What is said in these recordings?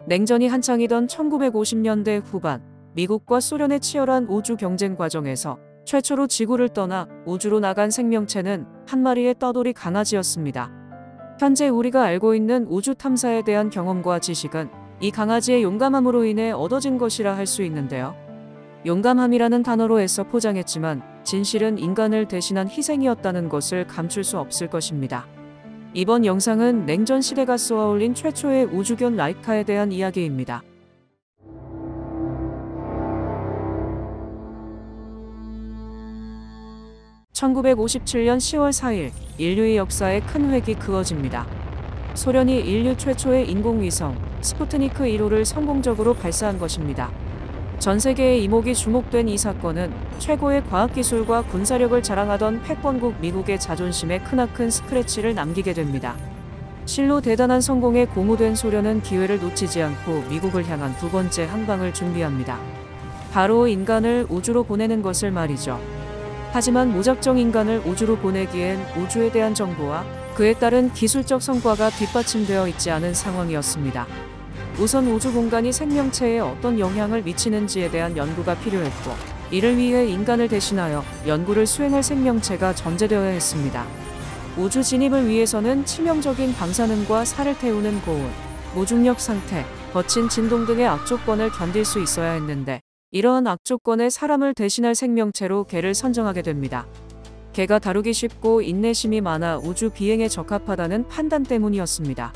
냉전이 한창이던 1950년대 후반, 미국과 소련의 치열한 우주 경쟁 과정에서 최초로 지구를 떠나 우주로 나간 생명체는 한 마리의 떠돌이 강아지였습니다. 현재 우리가 알고 있는 우주 탐사에 대한 경험과 지식은 이 강아지의 용감함으로 인해 얻어진 것이라 할 수 있는데요. 용감함이라는 단어로 애써 포장했지만 진실은 인간을 대신한 희생이었다는 것을 감출 수 없을 것입니다. 이번 영상은 냉전 시대가 쏘아올린 최초의 우주견 라이카에 대한 이야기입니다. (1957년 10월 4일) 인류의 역사에 큰 획이 그어집니다. 소련이 인류 최초의 인공위성 스푸트니크 1호를 성공적으로 발사한 것입니다. 전 세계의 이목이 주목된 이 사건은 최고의 과학기술과 군사력을 자랑하던 패권국 미국의 자존심에 크나큰 스크래치를 남기게 됩니다. 실로 대단한 성공에 고무된 소련은 기회를 놓치지 않고 미국을 향한 두 번째 항방을 준비합니다. 바로 인간을 우주로 보내는 것을 말이죠. 하지만 무작정 인간을 우주로 보내기엔 우주에 대한 정보와 그에 따른 기술적 성과가 뒷받침되어 있지 않은 상황이었습니다. 우선 우주 공간이 생명체에 어떤 영향을 미치는지에 대한 연구가 필요했고, 이를 위해 인간을 대신하여 연구를 수행할 생명체가 전제되어야 했습니다. 우주 진입을 위해서는 치명적인 방사능과 살을 태우는 고온, 무중력 상태, 거친 진동 등의 악조건을 견딜 수 있어야 했는데, 이러한 악조건에 사람을 대신할 생명체로 개를 선정하게 됩니다. 개가 다루기 쉽고 인내심이 많아 우주 비행에 적합하다는 판단 때문이었습니다.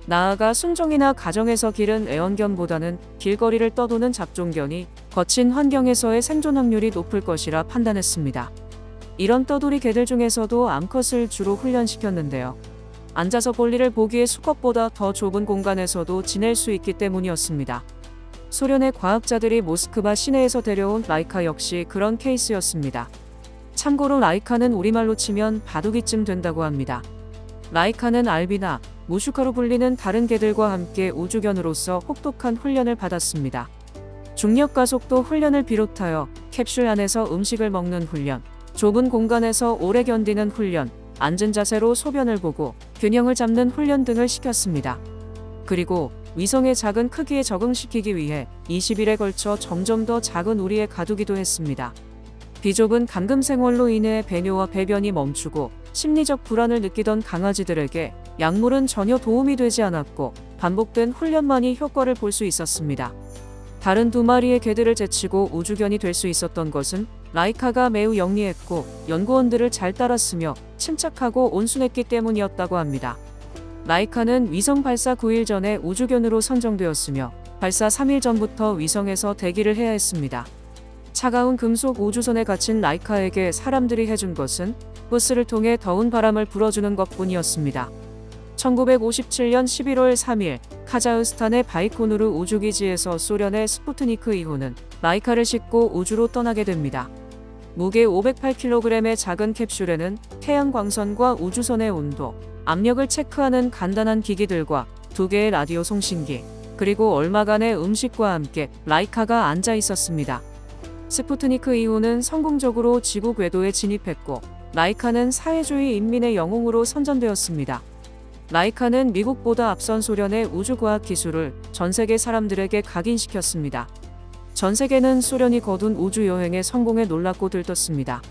나아가 순종이나 가정에서 기른 애완견보다는 길거리를 떠도는 잡종견이 거친 환경에서의 생존 확률이 높을 것이라 판단했습니다. 이런 떠돌이 개들 중에서도 암컷을 주로 훈련시켰는데요. 앉아서 볼일을 보기에 수컷보다 더 좁은 공간에서도 지낼 수 있기 때문이었습니다. 소련의 과학자들이 모스크바 시내에서 데려온 라이카 역시 그런 케이스였습니다. 참고로 라이카는 우리말로 치면 바둑이쯤 된다고 합니다. 라이카는 알비나 무슈카로 불리는 다른 개들과 함께 우주견으로서 혹독한 훈련을 받았습니다. 중력 가속도 훈련을 비롯하여 캡슐 안에서 음식을 먹는 훈련, 좁은 공간에서 오래 견디는 훈련, 앉은 자세로 소변을 보고 균형을 잡는 훈련 등을 시켰습니다. 그리고 위성의 작은 크기에 적응시키기 위해 20일에 걸쳐 점점 더 작은 우리에 가두기도 했습니다. 비좁은 감금 생활로 인해 배뇨와 배변이 멈추고 심리적 불안을 느끼던 강아지들에게 약물은 전혀 도움이 되지 않았고 반복된 훈련만이 효과를 볼 수 있었습니다. 다른 두 마리의 개들을 제치고 우주견이 될 수 있었던 것은 라이카가 매우 영리했고 연구원들을 잘 따랐으며 침착하고 온순했기 때문이었다고 합니다. 라이카는 위성 발사 9일 전에 우주견으로 선정되었으며 발사 3일 전부터 위성에서 대기를 해야 했습니다. 차가운 금속 우주선에 갇힌 라이카에게 사람들이 해준 것은 부스를 통해 더운 바람을 불어주는 것뿐이었습니다. 1957년 11월 3일 카자흐스탄의 바이코누르 우주기지에서 소련의 스푸트니크 2호는 라이카를 싣고 우주로 떠나게 됩니다. 무게 508kg의 작은 캡슐에는 태양 광선과 우주선의 온도, 압력을 체크하는 간단한 기기들과 2개의 라디오 송신기, 그리고 얼마간의 음식과 함께 라이카가 앉아 있었습니다. 스푸트니크 2호는 성공적으로 지구 궤도에 진입했고 라이카는 사회주의 인민의 영웅으로 선전되었습니다. 라이카는 미국보다 앞선 소련의 우주과학 기술을 전 세계 사람들에게 각인시켰습니다. 전 세계는 소련이 거둔 우주여행의 성공에 놀랍고 들떴습니다.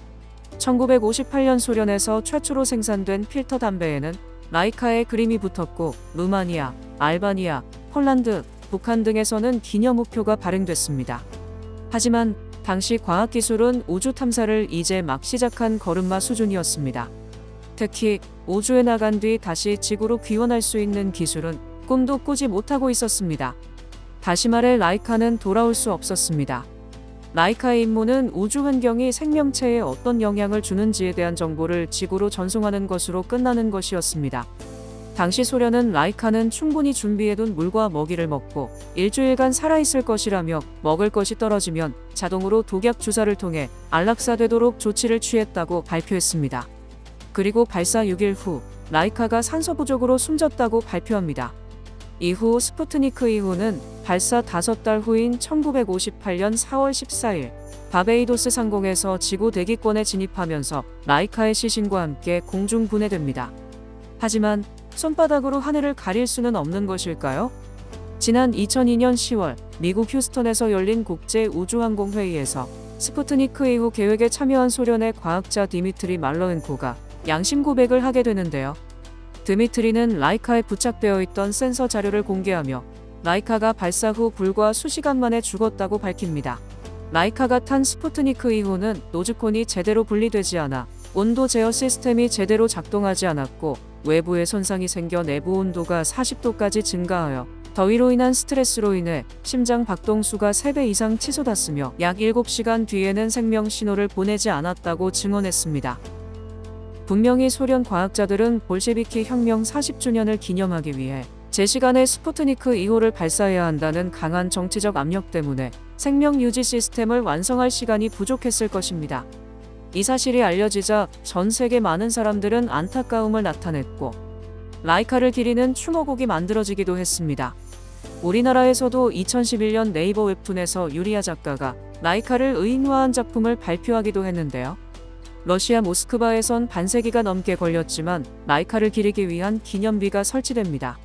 1958년 소련에서 최초로 생산된 필터 담배에는 라이카의 그림이 붙었고 루마니아, 알바니아, 폴란드, 북한 등에서는 기념우표가 발행됐습니다. 하지만 당시 과학기술은 우주 탐사를 이제 막 시작한 걸음마 수준이었습니다. 특히 우주에 나간 뒤 다시 지구로 귀환할 수 있는 기술은 꿈도 꾸지 못하고 있었습니다. 다시 말해 라이카는 돌아올 수 없었습니다. 라이카의 임무는 우주 환경이 생명체에 어떤 영향을 주는지에 대한 정보를 지구로 전송하는 것으로 끝나는 것이었습니다. 당시 소련은 라이카는 충분히 준비해둔 물과 먹이를 먹고 일주일간 살아있을 것이라며 먹을 것이 떨어지면 자동으로 독약 주사를 통해 안락사되도록 조치를 취했다고 발표했습니다. 그리고 발사 6일 후 라이카가 산소 부족으로 숨졌다고 발표합니다. 이후 스푸트니크 2호는 발사 5달 후인 1958년 4월 14일 바베이도스 상공에서 지구 대기권에 진입하면서 라이카의 시신과 함께 공중 분해됩니다. 하지만 손바닥으로 하늘을 가릴 수는 없는 것일까요? 지난 2002년 10월 미국 휴스턴에서 열린 국제우주항공회의에서 스푸트니크 이후 계획에 참여한 소련의 과학자 디미트리 말러엔코가 양심 고백을 하게 되는데요. 드미트리는 라이카에 부착되어 있던 센서 자료를 공개하며 라이카가 발사 후 불과 수시간 만에 죽었다고 밝힙니다. 라이카가 탄 스푸트니크 이후는 노즈콘이 제대로 분리되지 않아 온도 제어 시스템이 제대로 작동하지 않았고 외부에 손상이 생겨 내부 온도가 40도까지 증가하여 더위로 인한 스트레스로 인해 심장 박동수가 3배 이상 치솟았으며 약 7시간 뒤에는 생명 신호를 보내지 않았다고 증언했습니다. 분명히 소련 과학자들은 볼셰비키 혁명 40주년을 기념하기 위해 제 시간에 스푸트니크 2호를 발사해야 한다는 강한 정치적 압력 때문에 생명 유지 시스템을 완성할 시간이 부족했을 것입니다. 이 사실이 알려지자 전 세계 많은 사람들은 안타까움을 나타냈고 라이카를 기리는 추모곡이 만들어지기도 했습니다. 우리나라에서도 2011년 네이버 웹툰에서 유리아 작가가 라이카를 의인화한 작품을 발표하기도 했는데요. 러시아 모스크바에선 반세기가 넘게 걸렸지만 라이카를 기리기 위한 기념비가 설치됩니다.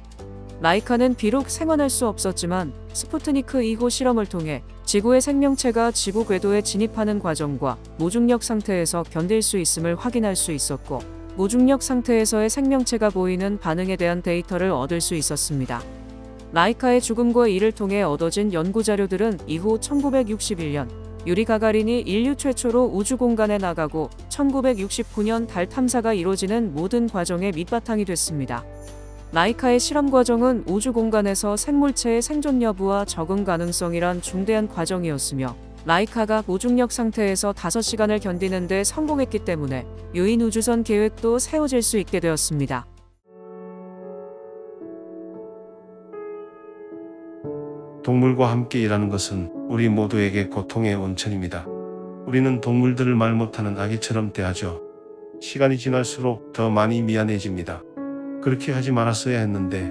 라이카는 비록 생환할 수 없었지만 스푸트니크 2호 실험을 통해 지구의 생명체가 지구 궤도에 진입하는 과정과 무중력 상태에서 견딜 수 있음을 확인할 수 있었고 무중력 상태에서의 생명체가 보이는 반응에 대한 데이터를 얻을 수 있었습니다. 라이카의 죽음과 이를 통해 얻어진 연구 자료들은 이후 1961년 유리 가가린이 인류 최초로 우주 공간에 나가고 1969년 달 탐사가 이루어지는 모든 과정의 밑바탕이 됐습니다. 라이카의 실험 과정은 우주 공간에서 생물체의 생존 여부와 적응 가능성이란 중대한 과정이었으며 라이카가 무중력 상태에서 5시간을 견디는 데 성공했기 때문에 유인 우주선 계획도 세워질 수 있게 되었습니다. 동물과 함께 일하는 것은 우리 모두에게 고통의 원천입니다. 우리는 동물들을 말 못하는 아기처럼 대하죠. 시간이 지날수록 더 많이 미안해집니다. 그렇게 하지 말았어야 했는데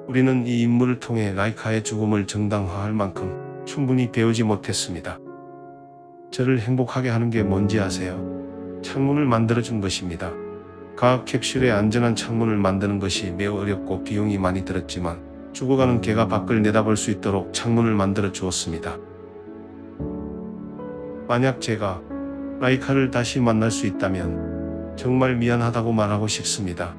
우리는 이 인물을 통해 라이카의 죽음을 정당화할 만큼 충분히 배우지 못했습니다. 저를 행복하게 하는 게 뭔지 아세요? 창문을 만들어준 것입니다. 과학 캡슐의 안전한 창문을 만드는 것이 매우 어렵고 비용이 많이 들었지만 죽어가는 개가 밖을 내다볼 수 있도록 창문을 만들어 주었습니다. 만약 제가 라이카를 다시 만날 수 있다면 정말 미안하다고 말하고 싶습니다.